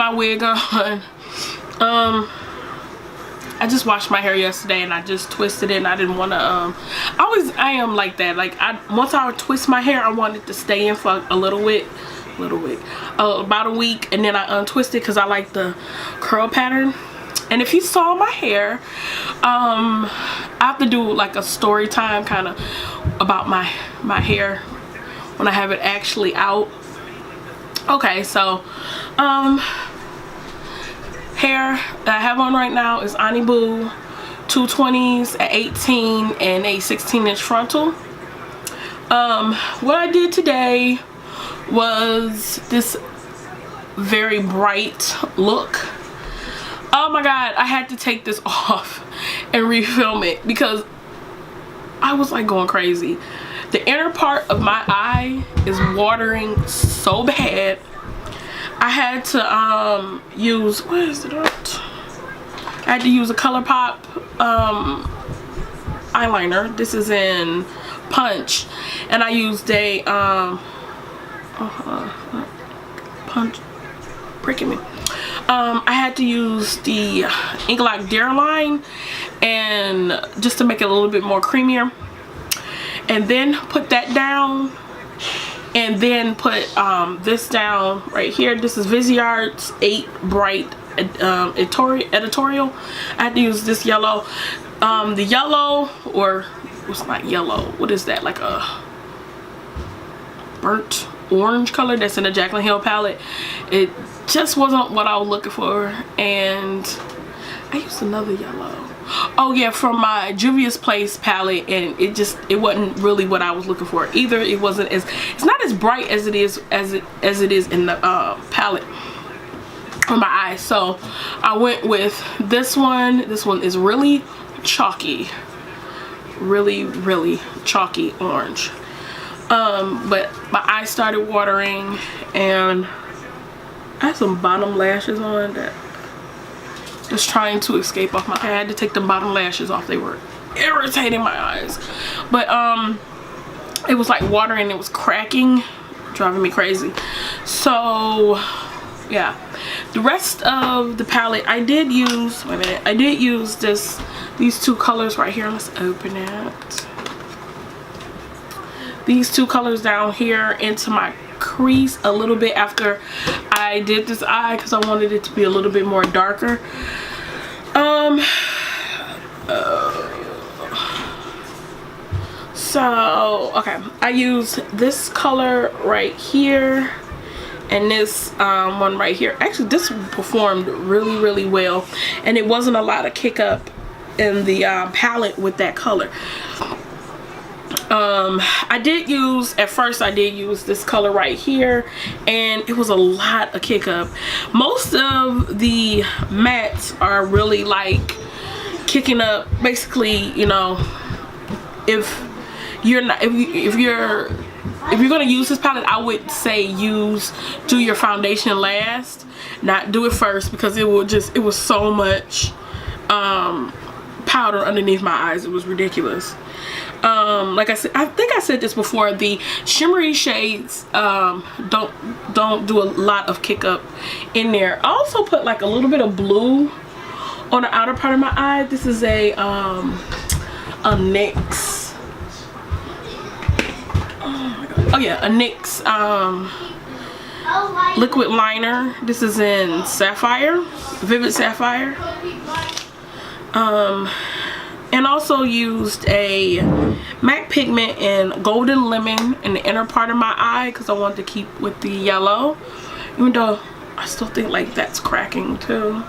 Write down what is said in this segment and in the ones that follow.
my wig on. I just washed my hair yesterday and I just twisted it, and I didn't want to I am like that. Like, once I twist my hair, I want it to stay in for a little bit, about a week, and then I untwist it because I like the curl pattern. And if you saw my hair, I have to do like a story time kind of about my hair when I have it actually out. Okay, so hair that I have on right now is Anibu 220s at 18 and a 16-inch frontal. What I did today was this very bright look. Oh my god, I had to take this off and refilm it because I was like going crazy. The inner part of my eye is watering so bad. I had to use, what is it? I had to use a ColourPop eyeliner. This is in Punch, and I used a Punch, pricking me. I had to use the Inklock Dare line, and just to make it a little bit more creamier, and then put that down, and then put this down right here. This is Viseart's 8 Bright editorial. I had to use this yellow. The yellow, or it's not yellow, what is that, like a burnt orange color that's in the Jaclyn Hill palette. It just wasn't what I was looking for, and I used another yellow. Oh yeah, from my Juvia's Place palette, and it wasn't really what I was looking for either. It wasn't as, it's not as bright as it is in the palette on my eyes. So I went with this one. This one is really chalky, really chalky orange. But my eyes started watering, and I had some bottom lashes on that just trying to escape off my, I had to take the bottom lashes off. They were irritating my eyes. But it was like watering, it was cracking, driving me crazy. So yeah, the rest of the palette I did use, wait a minute, I did use these two colors right here. Let's open it. These two colors down here into my crease a little bit after I did this eye, because I wanted it to be a little bit more darker. So okay, I used this color right here and this one right here. Actually, this performed really well, and it wasn't a lot of kick up in the palette with that color. I did use, at first I did use this color right here, and it was a lot of kick up. Most of the mattes are really like kicking up, basically, you know, if you're gonna use this palette, I would say do your foundation last, not do it first, because it was so much powder underneath my eyes. It was ridiculous. Like I said, I think I said this before, the shimmery shades don't do a lot of kick up in there. I also put like a little bit of blue on the outer part of my eye. This is a NYX, oh yeah, a NYX liquid liner. This is in Sapphire, Vivid Sapphire. And also used a MAC pigment in Golden Lemon in the inner part of my eye, because I wanted to keep with the yellow, even though I still think like that's cracking too.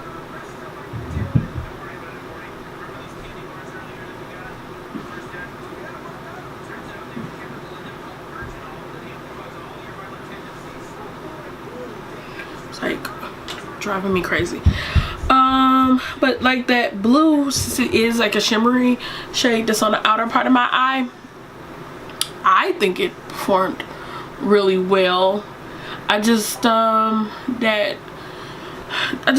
It's like driving me crazy. But like that blue is like a shimmery shade that's on the outer part of my eye. I think it performed really well. I just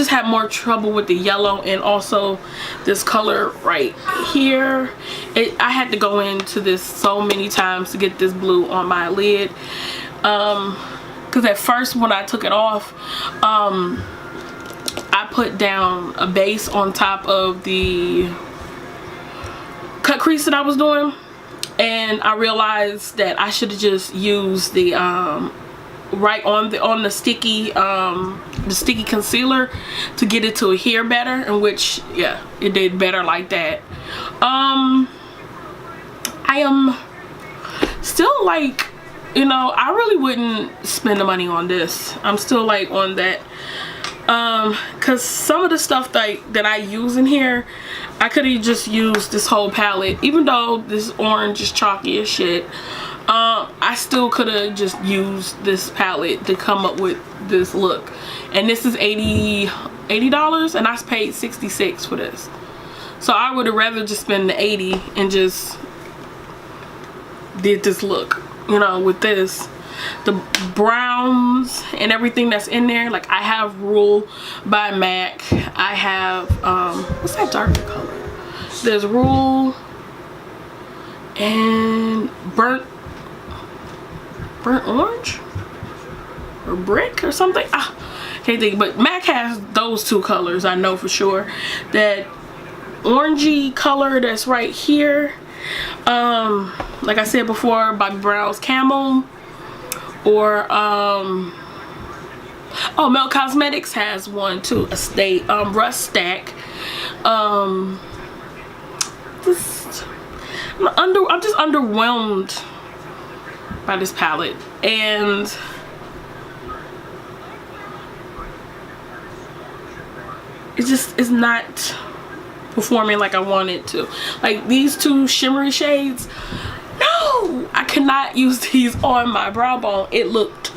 had more trouble with the yellow, and also this color right here. I had to go into this so many times to get this blue on my lid, because at first when I took it off, put down a base on top of the cut crease that I was doing, and I realized that I should have just used the right on the sticky concealer to get it to adhere better, in which, yeah, it did better like that. I am still like, you know, I really wouldn't spend the money on this. I'm still like on that, because some of the stuff that I use in here, I could have just used this whole palette. Even though this orange is chalky as shit, I still could have just used this palette to come up with this look. And this is $80, and I paid $66 for this. So I would have rather just spend the $80 and just did this look, you know, with this. The browns and everything that's in there, like I have Rule by MAC. I have what's that darker color? There's Rule and burnt orange or brick or something. Can't think, but MAC has those two colors, I know for sure. That orangey color that's right here, like I said before, Bobbi Brown's Camel, or oh, Melt Cosmetics has one too, a state Rust Stack. I'm just underwhelmed by this palette, and it's not performing like I want it to. Like these two shimmery shades, no, I cannot use these on my brow bone. It looked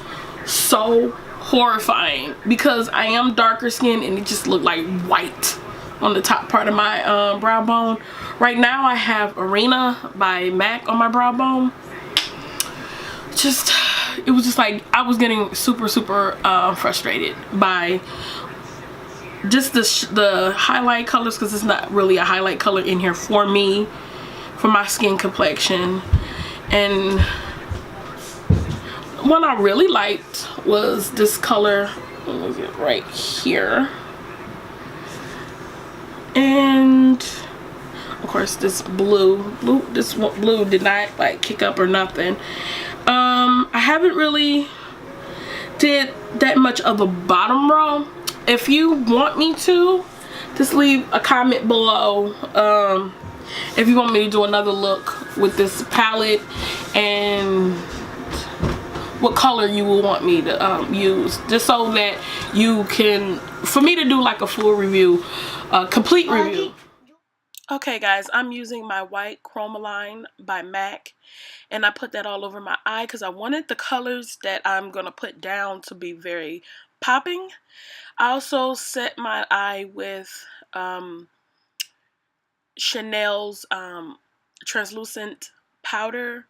so horrifying because I am darker skinned, and it just looked like white on the top part of my brow bone. Right now I have Arena by MAC on my brow bone. It was just like I was getting super frustrated by just the highlight colors, because it's not really a highlight color in here for me, for my skin complexion. And one I really liked was this color, what was it, right here, and of course this blue did not like kick up or nothing. I haven't really did that much of a bottom row. If you want me to, just leave a comment below if you want me to do another look with this palette, and what color you will want me to use, just so that you can, for me to do like a full review, complete review. Okay guys, I'm using my white chromaline by MAC, and I put that all over my eye because I wanted the colors that I'm gonna put down to be very popping. I also set my eye with Chanel's translucent powder.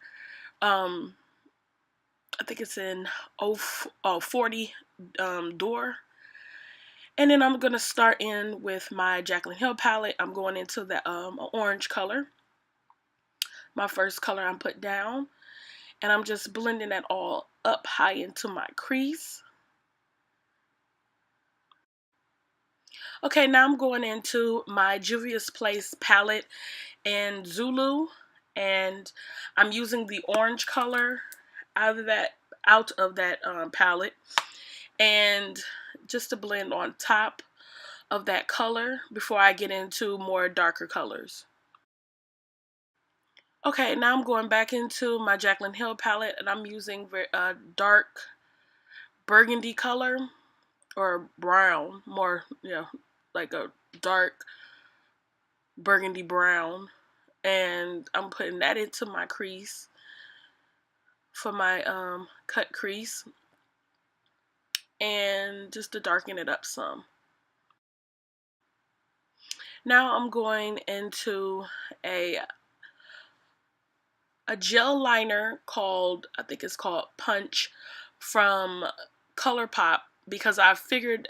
I think it's in 40 Dore. And then I'm going to start in with my Jaclyn Hill palette. I'm going into the orange color. My first color I'm put down. And I'm just blending that all up high into my crease. Okay, now I'm going into my Juvia's Place palette in Zulu, and I'm using the orange color out of that palette, and just to blend on top of that color before I get into more darker colors. Okay, now I'm going back into my Jaclyn Hill palette, and I'm using a dark burgundy color, or brown, more, yeah, like a dark burgundy brown, and I'm putting that into my crease for my cut crease, and just to darken it up some. Now I'm going into a gel liner called, I think it's called Punch, from ColourPop, because I figured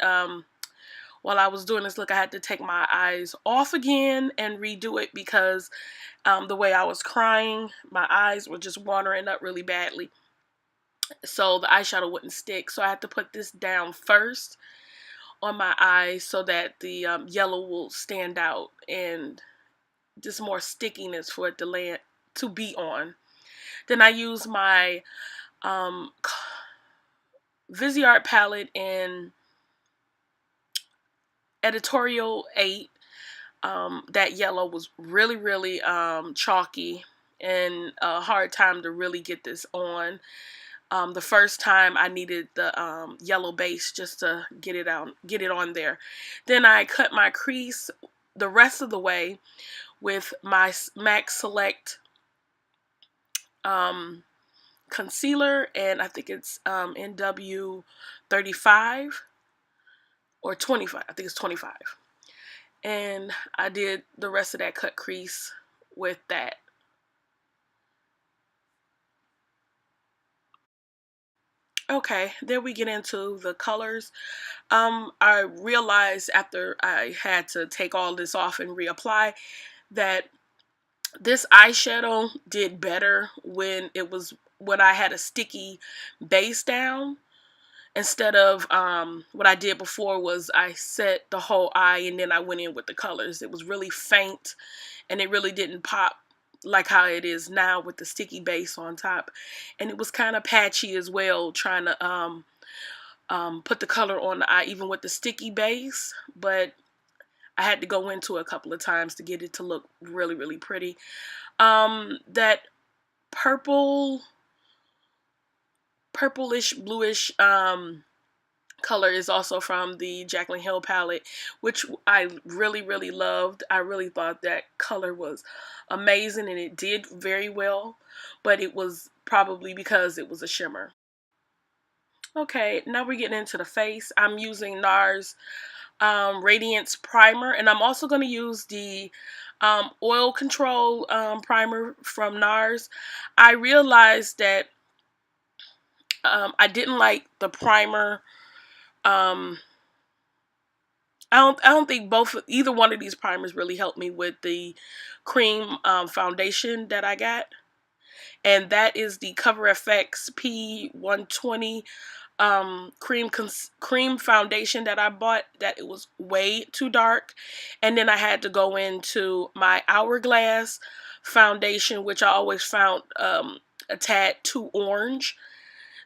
while I was doing this look I had to take my eyes off again and redo it, because the way I was crying, my eyes were just watering up really badly, so the eyeshadow wouldn't stick. So I had to put this down first on my eyes so that the yellow will stand out and just more stickiness for it to be on. Then I use my Viseart palette in Editorial 8. That yellow was really chalky and a hard time to really get this on. The first time I needed the yellow base just to get it on there. Then I cut my crease the rest of the way with my MAC Select concealer, and I think it's NW 35 or 25. I think it's 25. And I did the rest of that cut crease with that. Okay, then we get into the colors. I realized after I had to take all this off and reapply that this eyeshadow did better when I had a sticky base down. Instead of what I did before was I set the whole eye and then I went in with the colors. It was really faint and it really didn't pop like how it is now with the sticky base on top. And it was kind of patchy as well, trying to put the color on the eye even with the sticky base. But I had to go into it a couple of times to get it to look really pretty. That purplish bluish color is also from the Jaclyn Hill palette, which I really loved. I really thought that color was amazing and it did very well, but it was probably because it was a shimmer. Okay, now we're getting into the face. I'm using NARS Radiance primer, and I'm also going to use the oil control primer from NARS. I realized that I didn't like the primer. I don't think either one of these primers really helped me with the cream foundation that I got, and that is the CoverFx P120 cream foundation that I bought. That it was way too dark, and then I had to go into my Hourglass foundation, which I always found a tad too orange.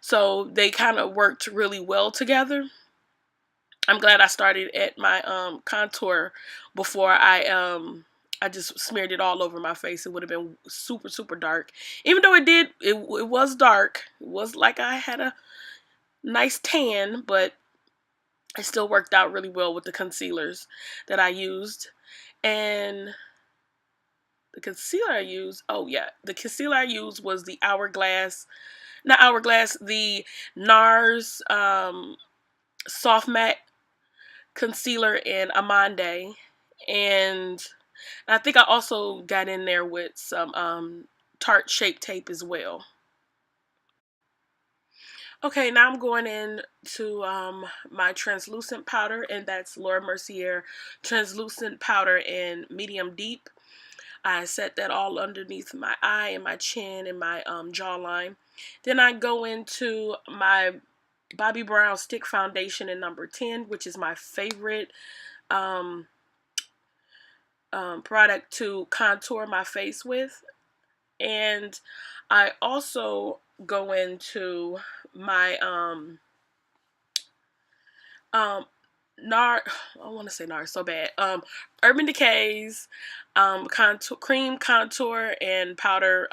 So they kind of worked really well together. I'm glad I started at my contour before I just smeared it all over my face. It would have been super dark. Even though it was dark. It was like I had a nice tan, but it still worked out really well with the concealers that I used. And the concealer I used, the concealer I used was the the NARS Soft Matte Concealer in Amande. And I think I also got in there with some Tarte Shape Tape as well. Okay, now I'm going in to my translucent powder, and that's Laura Mercier translucent powder in medium deep. I set that all underneath my eye and my chin and my jawline. Then I go into my Bobbi Brown Stick Foundation in number 10, which is my favorite product to contour my face with. And I also go into my I want to say NARS so bad. Urban Decay's cream contour and powder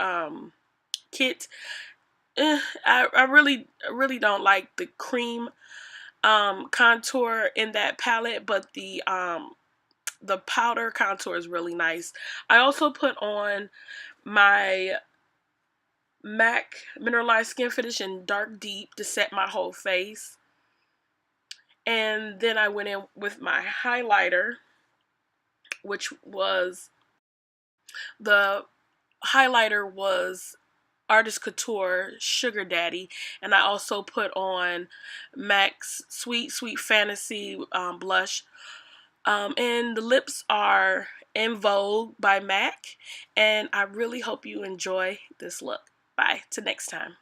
kit. I really don't like the cream contour in that palette, but the powder contour is really nice. I also put on my MAC Mineralize Skin Finish in Dark Deep to set my whole face. And then I went in with my highlighter, which was Artist Couture Sugar Daddy. And I also put on MAC's Sweet Fantasy blush. And the lips are in Vogue by MAC. And I really hope you enjoy this look. Bye. Till next time.